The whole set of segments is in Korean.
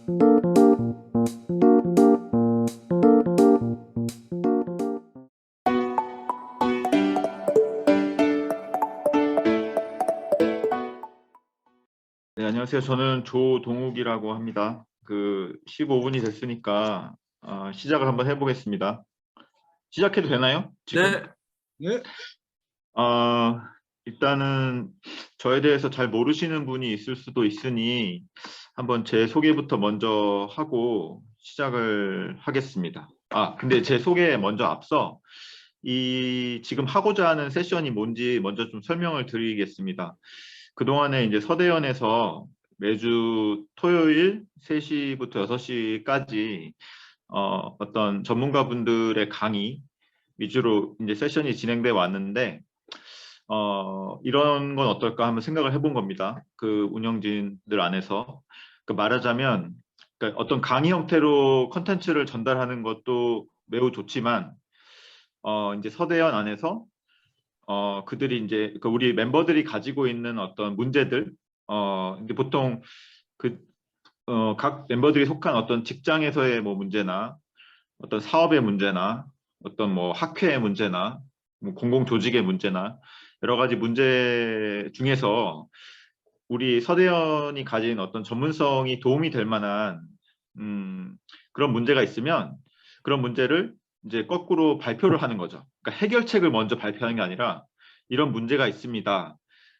네, 안녕하세요. 저는 조동욱이라고 합니다. 15분이 됐으니까 시작을 한번 해보겠습니다. 시작해도 되나요? 지금? 네. 네. 어, 일단은 저에 대해서 잘 모르시는 분이 있을 수도 있으니 한번 제 소개부터 먼저 하고 시작을 하겠습니다. 근데 제 소개에 먼저 앞서 이 지금 하고자 하는 세션이 뭔지 먼저 좀 설명을 드리겠습니다. 그동안에 이제 서대연에서 매주 토요일 3시부터 6시까지 어떤 전문가분들의 강의 위주로 이제 세션이 진행돼 왔는데 이런 건 어떨까 한번 생각을 해본 겁니다. 그 운영진들 안에서 말하자면 어떤 강의 형태로 컨텐츠를 전달하는 것도 매우 좋지만 이제 서대연 안에서 그들이 이제 우리 멤버들이 가지고 있는 어떤 문제들 이제 보통 각 멤버들이 속한 어떤 직장에서의 뭐 문제나 어떤 사업의 문제나 어떤 뭐 학회의 문제나 뭐 공공 조직의 문제나 여러 가지 문제 중에서 우리 서대연이 가진 어떤 전문성이 도움이 될 만한 그런 문제가 있으면 그런 문제를 이제 거꾸로 발표를 하는 거죠. 그러니까 해결책을 먼저 발표하는 게 아니라 이런 문제가 있습니다.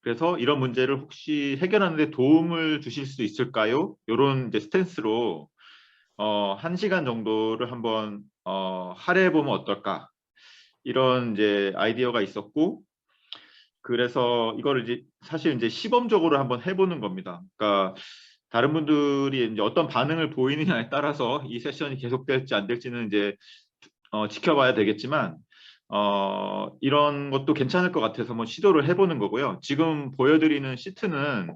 그래서 이런 문제를 혹시 해결하는 데 도움을 주실 수 있을까요? 이런 이제 스탠스로 1시간 정도를 한번 할애해 보면 어떨까? 이런 이제 아이디어가 있었고 그래서 이거를 이제 사실 이제 시범적으로 한번 해보는 겁니다. 그러니까 다른 분들이 이제 어떤 반응을 보이느냐에 따라서 이 세션이 계속될지 안 될지는 이제 지켜봐야 되겠지만 이런 것도 괜찮을 것 같아서 한번 시도를 해보는 거고요. 지금 보여드리는 시트는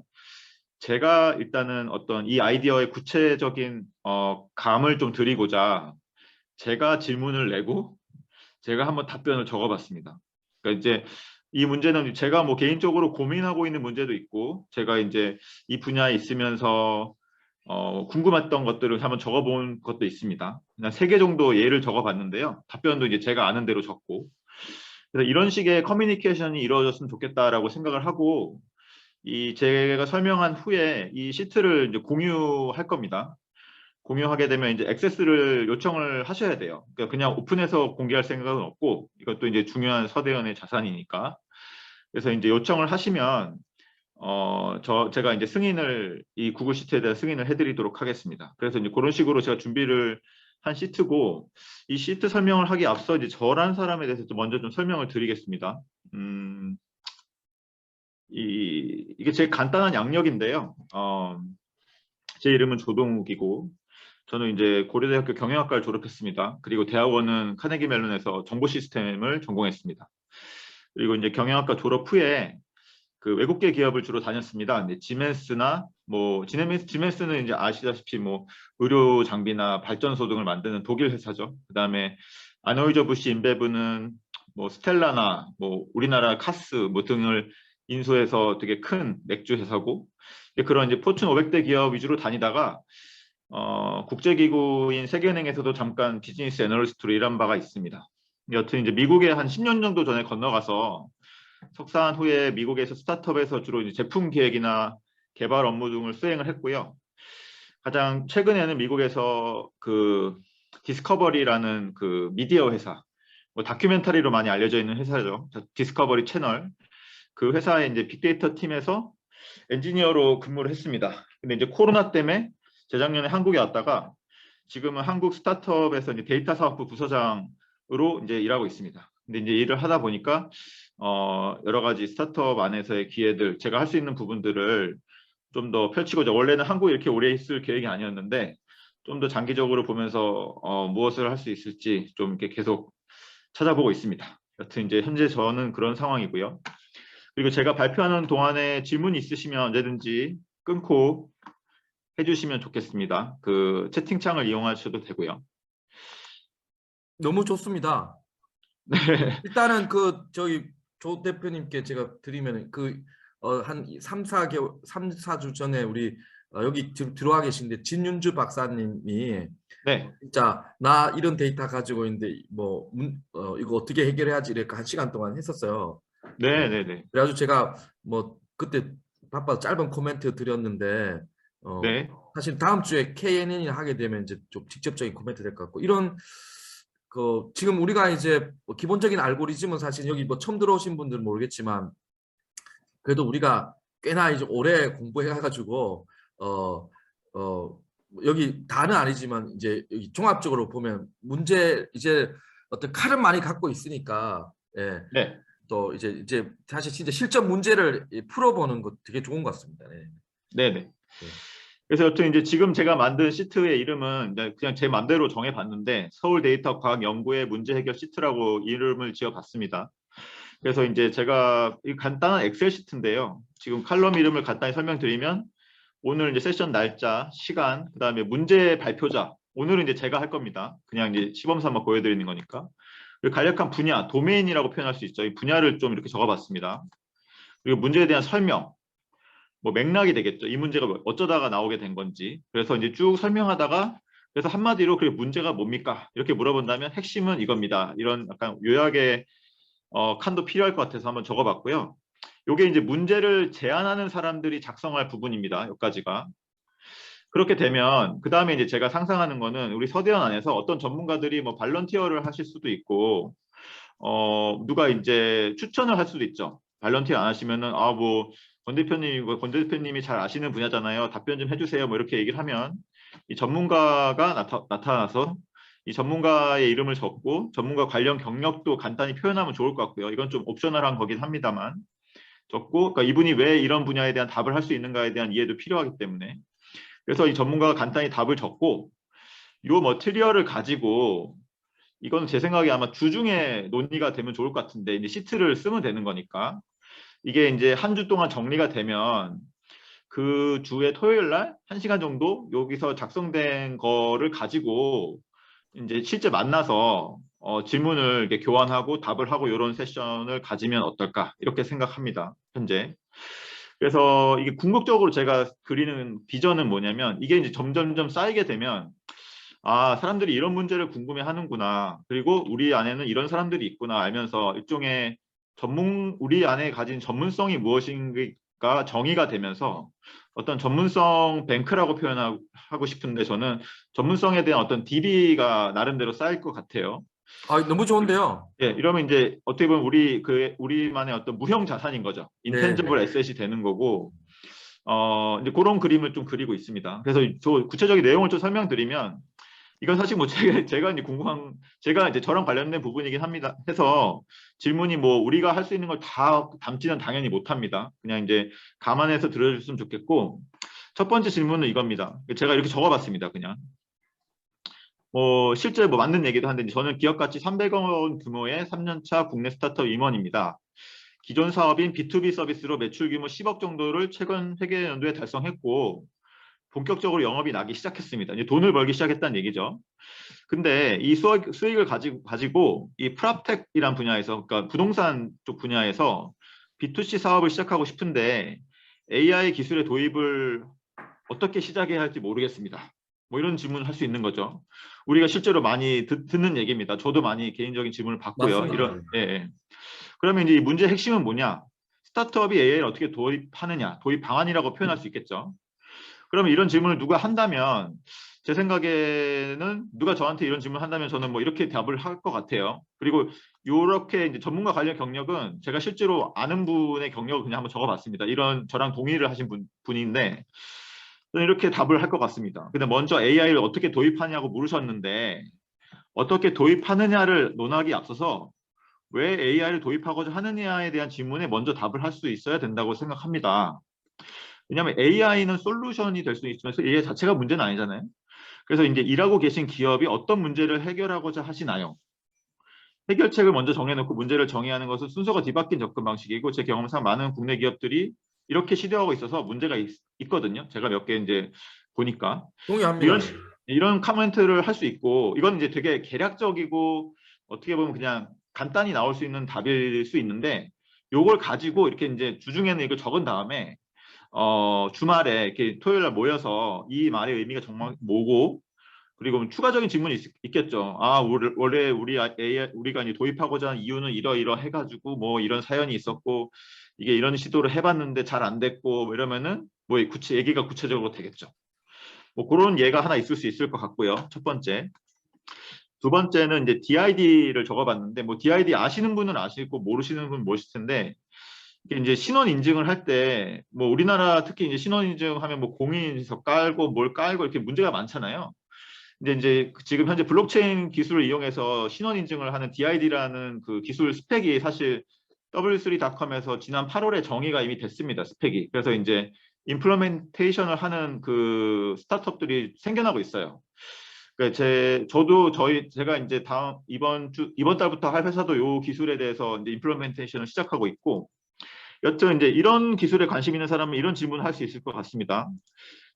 제가 일단은 어떤 이 아이디어의 구체적인 감을 좀 드리고자 제가 질문을 내고 제가 한번 답변을 적어봤습니다. 그러니까 이제 이 문제는 제가 뭐 개인적으로 고민하고 있는 문제도 있고 제가 이제 이 분야에 있으면서 궁금했던 것들을 한번 적어본 것도 있습니다. 그냥 3개 정도 예를 적어봤는데요. 답변도 이제 제가 아는 대로 적고 그래서 이런 식의 커뮤니케이션이 이루어졌으면 좋겠다라고 생각을 하고 이 제가 설명한 후에 이 시트를 이제 공유할 겁니다. 공유하게 되면 이제 액세스를 요청을 하셔야 돼요. 그러니까 그냥 오픈해서 공개할 생각은 없고 이것도 이제 중요한 서대연의 자산이니까. 그래서 이제 요청을 하시면 제가 이제 승인을 이 구글 시트에 대한 승인을 해드리도록 하겠습니다. 그래서 이제 그런 식으로 제가 준비를 한 시트고 이 시트 설명을 하기 앞서 이제 저란 사람에 대해서 좀 먼저 좀 설명을 드리겠습니다. 이게 제일 간단한 양력인데요. 제 이름은 조동욱이고 저는 이제 고려대학교 경영학과를 졸업했습니다. 그리고 대학원은 카네기 멜론에서 정보 시스템을 전공했습니다. 그리고 이제 경영학과 졸업 후에 그 외국계 기업을 주로 다녔습니다. 근데 지멘스나 뭐 지멘스는 이제 아시다시피 뭐 의료 장비나 발전소 등을 만드는 독일 회사죠. 그다음에 아노이저 부시 인베브는 뭐 스텔라나 뭐 우리나라 카스 뭐 등을 인수해서 되게 큰 맥주 회사고 그런 이제 포춘 500대 기업 위주로 다니다가 국제기구인 세계은행에서도 잠깐 비즈니스 애널리스트로 일한 바가 있습니다. 여튼 이제 미국에 한 10년 정도 전에 건너가서 석사한 후에 미국에서 스타트업에서 주로 이제 제품 기획이나 개발 업무 등을 수행을 했고요. 가장 최근에는 미국에서 그 디스커버리라는 그 미디어 회사, 뭐 다큐멘터리로 많이 알려져 있는 회사죠. 디스커버리 채널. 그 회사의 이제 빅데이터 팀에서 엔지니어로 근무를 했습니다. 근데 이제 코로나 때문에 재작년에 한국에 왔다가 지금은 한국 스타트업에서 이제 데이터 사업부 부서장으로 이제 일하고 있습니다. 근데 이제 일을 하다 보니까 여러 가지 스타트업 안에서의 기회들, 제가 할 수 있는 부분들을 좀 더 펼치고자 원래는 한국에 이렇게 오래 있을 계획이 아니었는데 좀 더 장기적으로 보면서 무엇을 할 수 있을지 좀 이렇게 계속 찾아보고 있습니다. 여튼 이제 현재 저는 그런 상황이고요. 그리고 제가 발표하는 동안에 질문이 있으시면 언제든지 끊고 해주시면 좋겠습니다. 그 채팅창을 이용하셔도 되고요. 너무 좋습니다. 네. 일단은 저기 조 대표님께 제가 드리면 한 3, 4주 전에 우리 여기 지금 들어와 계신데 진윤주 박사님이 네, 진짜 나 이런 데이터 가지고 있는데 뭐 이거 어떻게 해결해야지 이렇게 한 시간 동안 했었어요. 네, 네, 네, 그래가지고 제가 뭐 그때 바빠서 짧은 코멘트 드렸는데 어, 네, 사실 다음 주에 KNN이 하게 되면 이제 좀 직접적인 코멘트 될 것 같고 이런 그 지금 우리가 이제 뭐 기본적인 알고리즘은 사실 여기 뭐 처음 들어오신 분들은 모르겠지만 그래도 우리가 꽤나 이제 오래 공부해가지고 어, 여기 다는 아니지만 이제 여기 종합적으로 보면 문제 이제 어떤 칼은 많이 갖고 있으니까 예, 네, 또 이제 사실 진짜 실전 문제를 풀어보는 것 되게 좋은 것 같습니다. 네. 네, 네. 네. 그래서 여튼 이제 지금 제가 만든 시트의 이름은 이제 그냥 제 맘대로 정해봤는데 서울 데이터 과학 연구의 문제 해결 시트라고 이름을 지어봤습니다. 그래서 이제 제가 이 간단한 엑셀 시트인데요. 지금 칼럼 이름을 간단히 설명드리면 오늘 이제 세션 날짜, 시간, 그다음에 문제 발표자. 오늘은 이제 제가 할 겁니다. 그냥 이제 시범 삼아 보여드리는 거니까. 그리고 간략한 분야, 도메인이라고 표현할 수 있죠. 이 분야를 좀 이렇게 적어봤습니다. 그리고 문제에 대한 설명, 뭐 맥락이 되겠죠. 이 문제가 어쩌다가 나오게 된 건지. 그래서 이제 쭉 설명하다가 그래서 한마디로 그 문제가 뭡니까? 이렇게 물어본다면 핵심은 이겁니다. 이런 약간 요약의 칸도 필요할 것 같아서 한번 적어봤고요. 요게 이제 문제를 제안하는 사람들이 작성할 부분입니다. 여기까지가. 그렇게 되면 그 다음에 이제 제가 상상하는 거는 우리 서대원 안에서 어떤 전문가들이 뭐 발런티어를 하실 수도 있고 누가 이제 추천을 할 수도 있죠. 발런티어 안 하시면은 뭐 권 대표님이 잘 아시는 분야잖아요. 답변 좀 해주세요. 뭐 이렇게 얘기를 하면 이 전문가가 나타나서 이 전문가의 이름을 적고 전문가 관련 경력도 간단히 표현하면 좋을 것 같고요. 이건 좀 옵셔널한 거긴 합니다만 적고 그러니까 이분이 왜 이런 분야에 대한 답을 할 수 있는가에 대한 이해도 필요하기 때문에 그래서 이 전문가가 간단히 답을 적고 요 머티리얼을 가지고 이건 제 생각에 아마 주중에 논의가 되면 좋을 것 같은데 이제 시트를 쓰면 되는 거니까 이게 이제 한 주 동안 정리가 되면 그 주의 토요일 날 1시간 정도 여기서 작성된 거를 가지고 이제 실제 만나서 질문을 이렇게 교환하고 답을 하고 이런 세션을 가지면 어떨까 이렇게 생각합니다. 현재. 그래서 이게 궁극적으로 제가 그리는 비전은 뭐냐면 이게 이제 점점점 쌓이게 되면 사람들이 이런 문제를 궁금해 하는구나. 그리고 우리 안에는 이런 사람들이 있구나 알면서 일종의 우리 안에 가진 전문성이 무엇인가 정의가 되면서 어떤 전문성 뱅크라고 표현하고 싶은데 저는 전문성에 대한 어떤 DB가 나름대로 쌓일 것 같아요. 너무 좋은데요. 예, 이러면 이제 어떻게 보면 우리만의 어떤 무형 자산인 거죠. 네. 인텐지블 에셋이 되는 거고, 이제 그런 그림을 좀 그리고 있습니다. 그래서 저 구체적인 내용을 좀 설명드리면, 이건 사실 뭐 제가 이제 제가 이제 저랑 관련된 부분이긴 합니다. 해서 질문이 뭐 우리가 할 수 있는 걸 다 담지는 당연히 못합니다. 그냥 이제 감안해서 들어줬으면 좋겠고, 첫 번째 질문은 이겁니다. 제가 이렇게 적어봤습니다. 그냥. 실제 뭐 맞는 얘기도 한데 저는 기업가치 300억 원 규모의 3년차 국내 스타트업 임원입니다. 기존 사업인 B2B 서비스로 매출 규모 10억 정도를 최근 회계연도에 달성했고 본격적으로 영업이 나기 시작했습니다. 이제 돈을 벌기 시작했다는 얘기죠. 근데 이 수익을 가지고 이 프랍텍이란 분야에서 그러니까 부동산 쪽 분야에서 B2C 사업을 시작하고 싶은데 AI 기술의 도입을 어떻게 시작해야 할지 모르겠습니다. 뭐 이런 질문을 할 수 있는 거죠. 우리가 실제로 많이 듣는 얘기입니다. 저도 많이 개인적인 질문을 받고요. 맞습니다. 예, 예. 그러면 이제 이 문제의 핵심은 뭐냐? 스타트업이 AI를 어떻게 도입하느냐? 도입 방안이라고 표현할 수 있겠죠. 그러면 이런 질문을 누가 한다면 제 생각에는 누가 저한테 이런 질문을 한다면 저는 뭐 이렇게 답을 할 것 같아요. 그리고 이렇게 이제 전문가 관련 경력은 제가 실제로 아는 분의 경력을 그냥 한번 적어봤습니다. 이런 저랑 동의를 하신 분인데 저는 이렇게 답을 할 것 같습니다. 근데 먼저 AI를 어떻게 도입하냐고 물으셨는데 어떻게 도입하느냐를 논하기 앞서서 왜 AI를 도입하고자 하느냐에 대한 질문에 먼저 답을 할 수 있어야 된다고 생각합니다. 왜냐하면 AI는 솔루션이 될 수 있으면서 AI 자체가 문제는 아니잖아요. 그래서 이제 일하고 계신 기업이 어떤 문제를 해결하고자 하시나요? 해결책을 먼저 정해놓고 문제를 정의하는 것은 순서가 뒤바뀐 접근 방식이고 제 경험상 많은 국내 기업들이 이렇게 시도하고 있어서 문제가 있거든요. 제가 몇 개 이제 보니까 동의합니다. 이런 코멘트를 할 수 있고 이건 이제 되게 개략적이고 어떻게 보면 그냥 간단히 나올 수 있는 답일 수 있는데 요걸 가지고 이렇게 이제 주중에는 이걸 적은 다음에 주말에 이렇게 토요일 날 모여서 이 말의 의미가 정말 뭐고 그리고 추가적인 질문이 있겠죠. 아, 원래 우리가 이제 도입하고자 한 이유는 이러 해가지고 뭐 이런 사연이 있었고 이게 이런 시도를 해봤는데 잘 안 됐고 뭐 이러면은 뭐 얘기가 구체적으로 되겠죠. 뭐 그런 예가 하나 있을 수 있을 것 같고요. 첫 번째. 두 번째는 이제 DID를 적어봤는데 뭐 DID 아시는 분은 아시고 모르시는 분은 모르실 텐데 이게 이제 신원 인증을 할 때 뭐 우리나라 특히 이제 신원 인증하면 뭐 공인인증서 깔고 뭘 깔고 이렇게 문제가 많잖아요. 근데 이제 지금 현재 블록체인 기술을 이용해서 신원 인증을 하는 DID라는 그 기술 스펙이 사실 W3.com에서 지난 8월에 정의가 이미 됐습니다. 스펙이. 그래서 이제 임플리멘테이션을 하는 그 스타트업들이 생겨나고 있어요. 그러니까 제가 이제 이번 달부터 할 회사도 요 기술에 대해서 이제 임플리멘테이션을 시작하고 있고, 여튼 이제 이런 기술에 관심 있는 사람은 이런 질문을 할 수 있을 것 같습니다.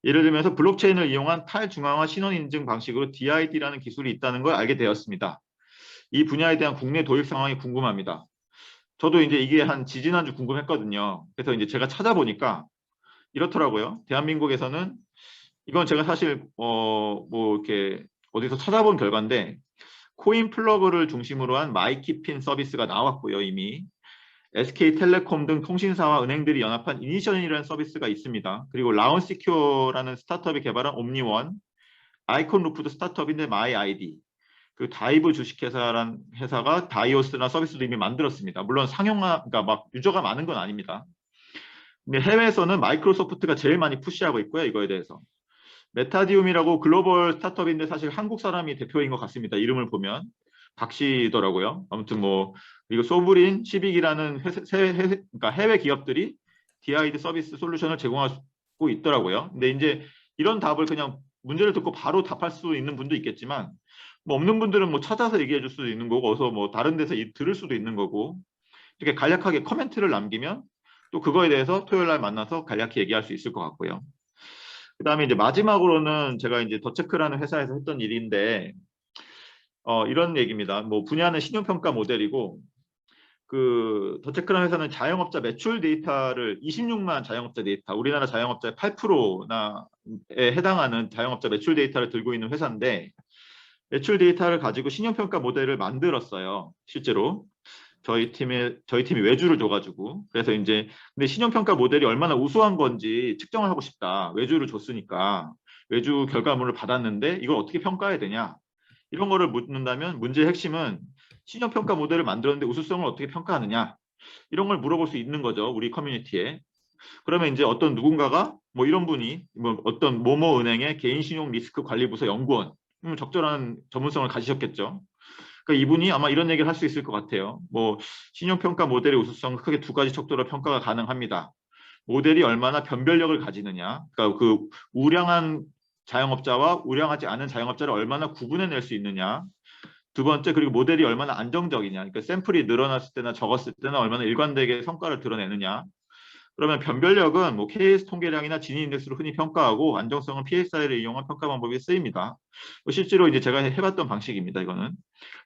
예를 들면서 블록체인을 이용한 탈중앙화 신원 인증 방식으로 DID라는 기술이 있다는 걸 알게 되었습니다. 이 분야에 대한 국내 도입 상황이 궁금합니다. 저도 이제 이게 한 지지난주 궁금했거든요. 그래서 이제 제가 찾아보니까 이렇더라고요. 대한민국에서는 이건 제가 사실 뭐 이렇게 어디서 찾아본 결과인데 코인 플러그를 중심으로 한 마이키핀 서비스가 나왔고요. 이미 SK텔레콤 등 통신사와 은행들이 연합한 이니션이라는 서비스가 있습니다. 그리고 라운시큐어라는 스타트업이 개발한 옴니원, 아이콘루프도 스타트업인데 마이아이디, 그 다이브 주식회사라는 회사가 다이오스나 서비스도 이미 만들었습니다. 물론 그러니까 막 유저가 많은 건 아닙니다. 근데 해외에서는 마이크로소프트가 제일 많이 푸시하고 있고요. 이거에 대해서. 메타디움이라고 글로벌 스타트업인데 사실 한국 사람이 대표인 것 같습니다. 이름을 보면 박씨더라고요. 아무튼 뭐 이거 소브린, 시빅이라는 그러니까 해외 기업들이 DID 서비스 솔루션을 제공하고 있더라고요. 근데 이제 이런 답을 그냥 문제를 듣고 바로 답할 수 있는 분도 있겠지만 뭐 없는 분들은 뭐 찾아서 얘기해 줄 수도 있는 거고 어서 뭐 다른 데서 들을 수도 있는 거고 이렇게 간략하게 코멘트를 남기면 또 그거에 대해서 토요일 날 만나서 간략히 얘기할 수 있을 것 같고요. 그다음에 이제 마지막으로는 제가 이제 더체크라는 회사에서 했던 일인데 이런 얘기입니다. 뭐 분야는 신용평가 모델이고 그 더체크라는 회사는 자영업자 매출 데이터를 26만 자영업자 데이터, 우리나라 자영업자의 8%나에 해당하는 자영업자 매출 데이터를 들고 있는 회사인데 매출 데이터를 가지고 신용평가 모델을 만들었어요. 실제로 저희 팀이 외주를 줘가지고 그래서 이제 근데 신용평가 모델이 얼마나 우수한 건지 측정을 하고 싶다. 외주를 줬으니까 외주 결과물을 받았는데 이걸 어떻게 평가해야 되냐 이런 거를 묻는다면 문제의 핵심은 신용평가 모델을 만들었는데 우수성을 어떻게 평가하느냐 이런 걸 물어볼 수 있는 거죠. 우리 커뮤니티에. 그러면 이제 어떤 누군가가 뭐 이런 분이 뭐 어떤 모모 은행의 개인 신용 리스크 관리부서 연구원 적절한 전문성을 가지셨겠죠. 그러니까 이분이 아마 이런 얘기를 할 수 있을 것 같아요. 뭐 신용평가 모델의 우수성은 크게 두 가지 척도로 평가가 가능합니다. 모델이 얼마나 변별력을 가지느냐, 그러니까 그 우량한 자영업자와 우량하지 않은 자영업자를 얼마나 구분해낼 수 있느냐. 두 번째, 그리고 모델이 얼마나 안정적이냐, 그러니까 샘플이 늘어났을 때나 적었을 때나 얼마나 일관되게 성과를 드러내느냐. 그러면 변별력은 뭐 KS 통계량이나 지니 인덱스로 흔히 평가하고 안정성은 PSI를 이용한 평가 방법이 쓰입니다. 뭐 실제로 이제 제가 해봤던 방식입니다. 이거는.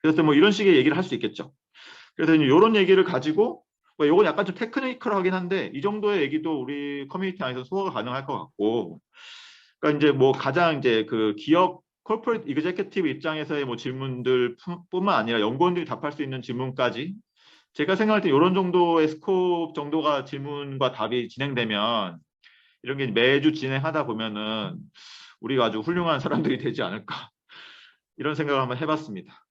그래서 뭐 이런 식의 얘기를 할 수 있겠죠. 그래서 이런 얘기를 가지고 뭐 이건 약간 좀 테크니컬하긴 한데 이 정도의 얘기도 우리 커뮤니티 안에서 소화가 가능할 것 같고. 그러니까 이제 뭐 가장 이제 그 기업 코퍼레이트 이그제큐티브 입장에서의 뭐 질문들 뿐만 아니라 연구원들이 답할 수 있는 질문까지 제가 생각할 때 이런 정도의 스코프 정도가 질문과 답이 진행되면 이런 게 매주 진행하다 보면은 우리가 아주 훌륭한 사람들이 되지 않을까 이런 생각을 한번 해봤습니다.